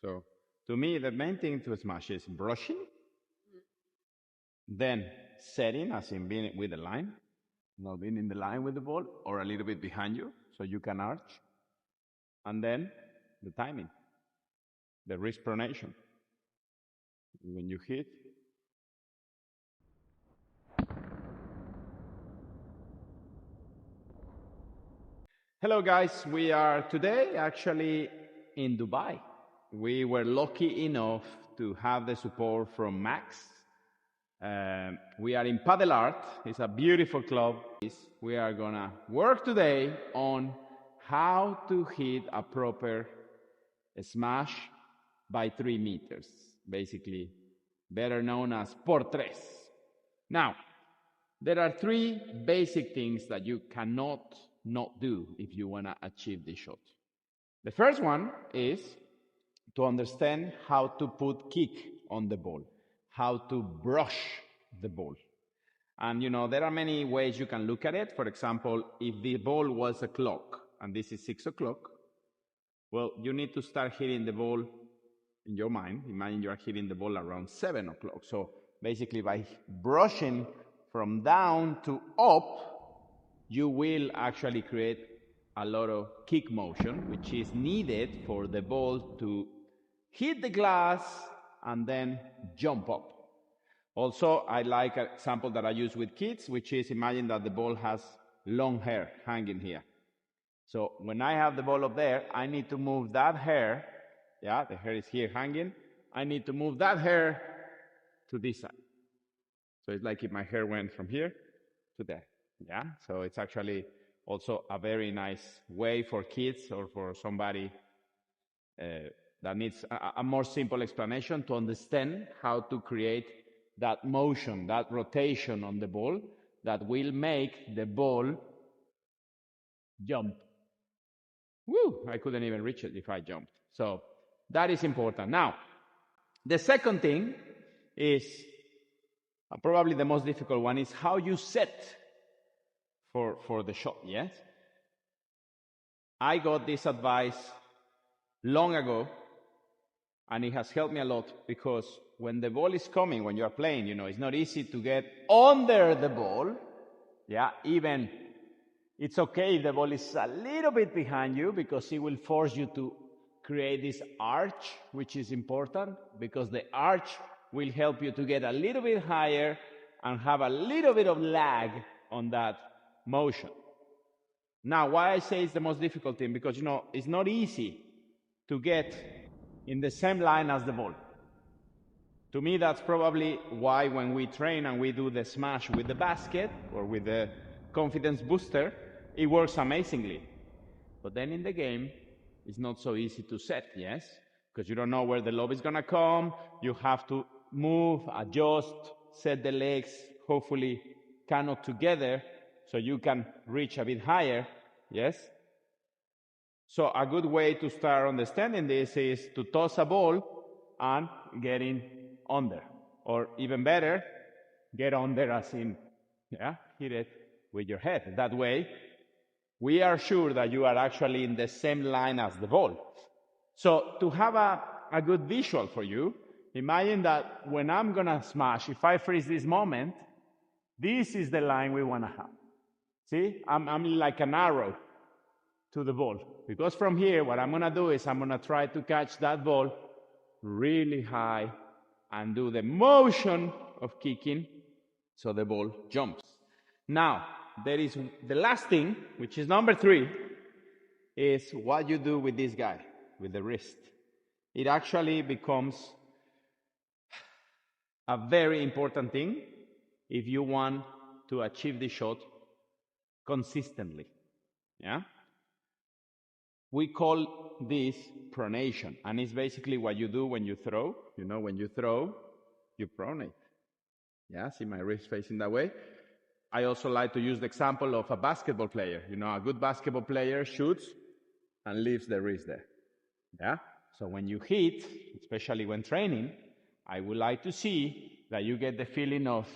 So to me, the main thing to smash is brushing, then setting, as in being with the line, not being in the line with the ball, or a little bit behind you, so you can arch, and then the timing, the wrist pronation. When you hit, hello guys, we are today actually in Dubai. We were lucky enough to have the support from Max. We are in Padel Art. It's a beautiful club. We are gonna work today on how to hit a proper smash by 3 meters, basically better known as por tres. Now, there are 3 basic things that you cannot not do if you want to achieve this shot. The first one is to understand how to put kick on the ball, how to brush the ball. And there are many ways you can look at it. For example, if the ball was a clock and this is 6 o'clock, well, you need to start hitting the ball in your mind. Imagine you are hitting the ball around 7 o'clock. So basically by brushing from down to up, you will actually create a lot of kick motion, which is needed for the ball to hit the glass and then jump up. Also, I like an example that I use with kids, which is imagine that the ball has long hair hanging here. So when I have the ball up there, I need to move that hair. Yeah, the hair is here hanging. I need to move that hair to this side. So it's like if my hair went from here to there. Yeah, so it's actually also a very nice way for kids or for somebody that needs a more simple explanation to understand how to create that motion, that rotation on the ball that will make the ball jump. Woo! I couldn't even reach it if I jumped. So that is important. Now, the second thing is probably the most difficult one is how you set for the shot, yes? I got this advice long ago, and it has helped me a lot because when the ball is coming, when you are playing, it's not easy to get under the ball. Yeah, even it's okay if the ball is a little bit behind you because it will force you to create this arch, which is important because the arch will help you to get a little bit higher and have a little bit of lag on that motion. Now, why I say it's the most difficult thing, because, it's not easy to get in the same line as the ball. To me, that's probably why when we train and we do the smash with the basket or with the confidence booster, it works amazingly. But then in the game, it's not so easy to set, yes? Because you don't know where the lob is going to come. You have to move, adjust, set the legs, hopefully cannot together, so you can reach a bit higher, yes? So a good way to start understanding this is to toss a ball and get in under. Or even better, get under as in, hit it with your head. That way, we are sure that you are actually in the same line as the ball. So to have a good visual for you, imagine that when I'm going to smash, if I freeze this moment, this is the line we want to have. See, I'm like an arrow to the ball. Because from here, what I'm going to do is I'm going to try to catch that ball really high and do the motion of kicking so the ball jumps. Now, there is the last thing, which is number 3, is what you do with this guy, with the wrist. It actually becomes a very important thing if you want to achieve the shot consistently. Yeah? We call this pronation, and it's basically what you do when you throw. When you throw, you pronate. Yeah, see my wrist facing that way? I also like to use the example of a basketball player. A good basketball player shoots and leaves the wrist there. Yeah? So when you hit, especially when training, I would like to see that you get the feeling of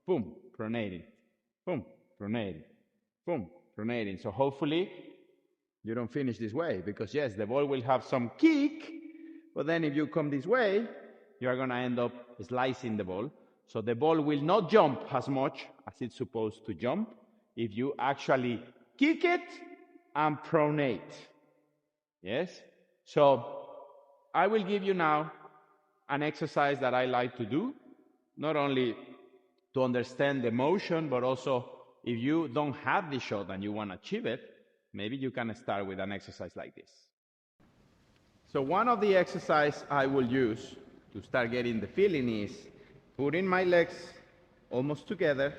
boom, pronating, boom, pronating, boom, pronating. So hopefully you don't finish this way because yes, the ball will have some kick, But then if you come this way, you are going to end up slicing the ball. So the ball will not jump as much as it's supposed to jump if you actually kick it and pronate. Yes? So I will give you now an exercise that I like to do, not only to understand the motion, but also if you don't have the shot and you want to achieve it, maybe you can start with an exercise like this. So one of the exercises I will use to start getting the feeling is putting my legs almost together,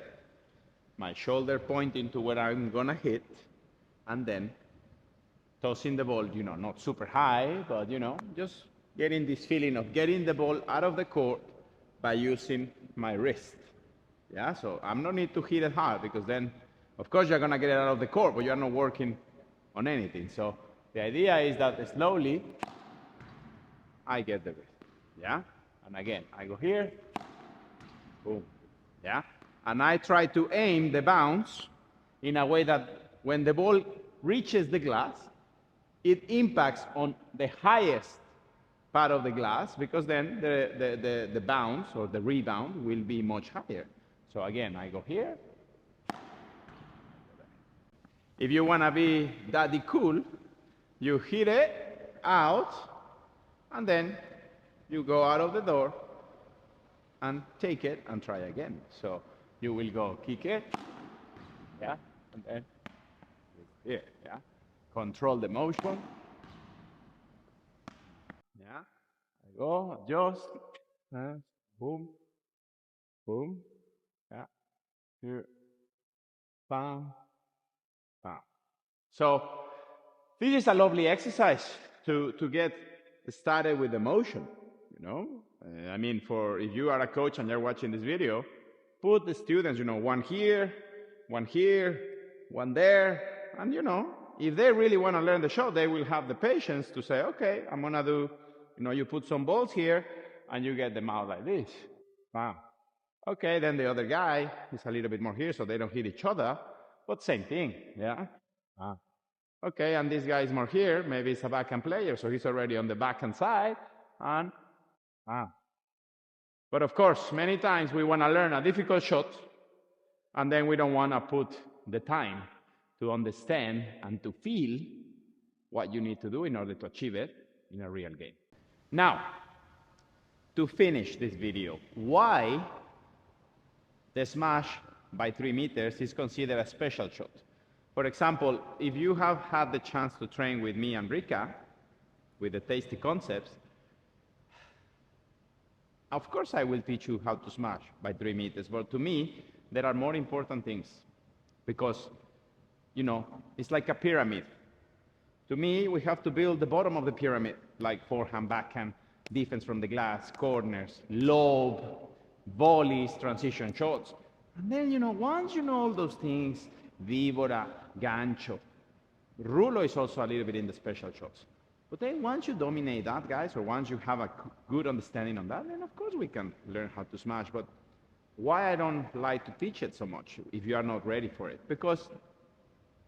my shoulder pointing to where I'm going to hit, and then tossing the ball, not super high, but, just getting this feeling of getting the ball out of the court by using my wrist. Yeah, so I'm no need to hit it hard because then, of course, you're going to get it out of the court, but you're not working on anything. So the idea is that slowly I get the wrist. Yeah, and again, I go here, boom, yeah, and I try to aim the bounce in a way that when the ball reaches the glass, it impacts on the highest part of the glass because then the bounce or the rebound will be much higher. So again, I go here. If you want to be daddy cool, you hit it out, and then you go out of the door and take it and try again. So you will go kick it, yeah, and then here, yeah. Control the motion. Yeah, I go, adjust, boom, boom, yeah, here, bam, bam. So this is a lovely exercise to get started with the motion, I mean, if you are a coach and you're watching this video, put the students, one here, one there, and if they really want to learn the shot, they will have the patience to say, okay, I'm going to do, you put some balls here and you get them out like this. Wow. Okay, then the other guy is a little bit more here so they don't hit each other, but same thing, yeah? Okay, and this guy is more here, maybe it's a backhand player, so he's already on the backhand side, and But of course, many times we want to learn a difficult shot, and then we don't want to put the time to understand and to feel what you need to do in order to achieve it in a real game. Now, to finish this video, why the smash by 3 meters is considered a special shot. For example, if you have had the chance to train with me and Rika, with the Tasty Concepts, of course I will teach you how to smash by 3 meters, but to me, there are more important things because, it's like a pyramid. To me, we have to build the bottom of the pyramid, like forehand, backhand, defense from the glass, corners, lob, volleys, transition shots. And then, once you know all those things, víbora, gancho, rulo is also a little bit in the special shots. But then once you dominate that, guys, or once you have a good understanding on that, then of course we can learn how to smash. But why I don't like to teach it so much if you are not ready for it? Because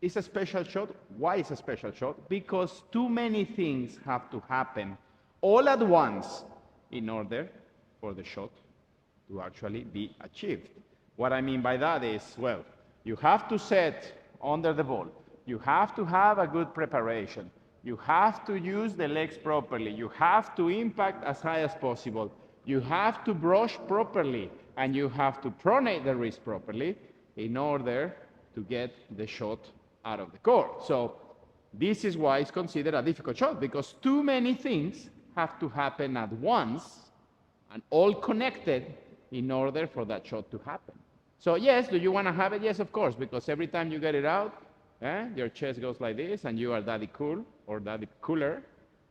it's a special shot. Why it's a special shot? Because too many things have to happen all at once in order for the shot to actually be achieved. What I mean by that is, well, you have to set under the ball. You have to have a good preparation. You have to use the legs properly. You have to impact as high as possible. You have to brush properly, and you have to pronate the wrist properly in order to get the shot out of the court. So this is why it's considered a difficult shot, because too many things have to happen at once and all connected in order for that shot to happen. So yes, do you want to have it? Yes, of course, because every time you get it out, your chest goes like this, and you are daddy cool or daddy cooler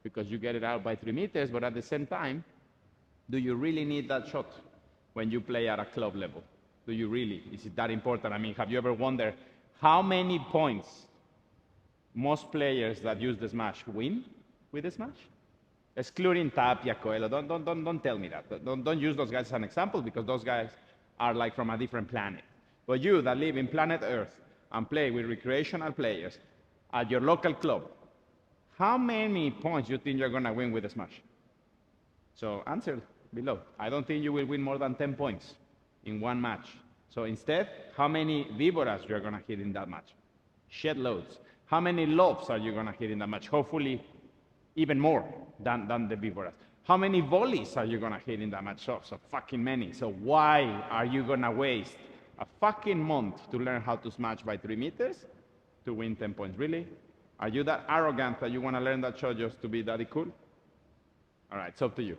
because you get it out by 3 meters. But at the same time, do you really need that shot when you play at a club level? Do you really? Is it that important? I mean, have you ever wondered how many points most players that use the smash win with the smash? Excluding Tapia, Coelho. Don't tell me that. Don't use those guys as an example, because those guys are like from a different planet. But you that live in planet Earth and play with recreational players at your local club, how many points do you think you're going to win with the smash? So answer below. I don't think you will win more than 10 points in one match. So instead, how many víboras you're going to hit in that match? Shed loads. How many lobs are you going to hit in that match? Hopefully, even more than the víboras. How many volleys are you going to hit in that match? So fucking many. So why are you going to waste a fucking month to learn how to smash by 3 meters to win 10 points? Really? Are you that arrogant that you want to learn that shot just to be that cool? All right, it's up to you.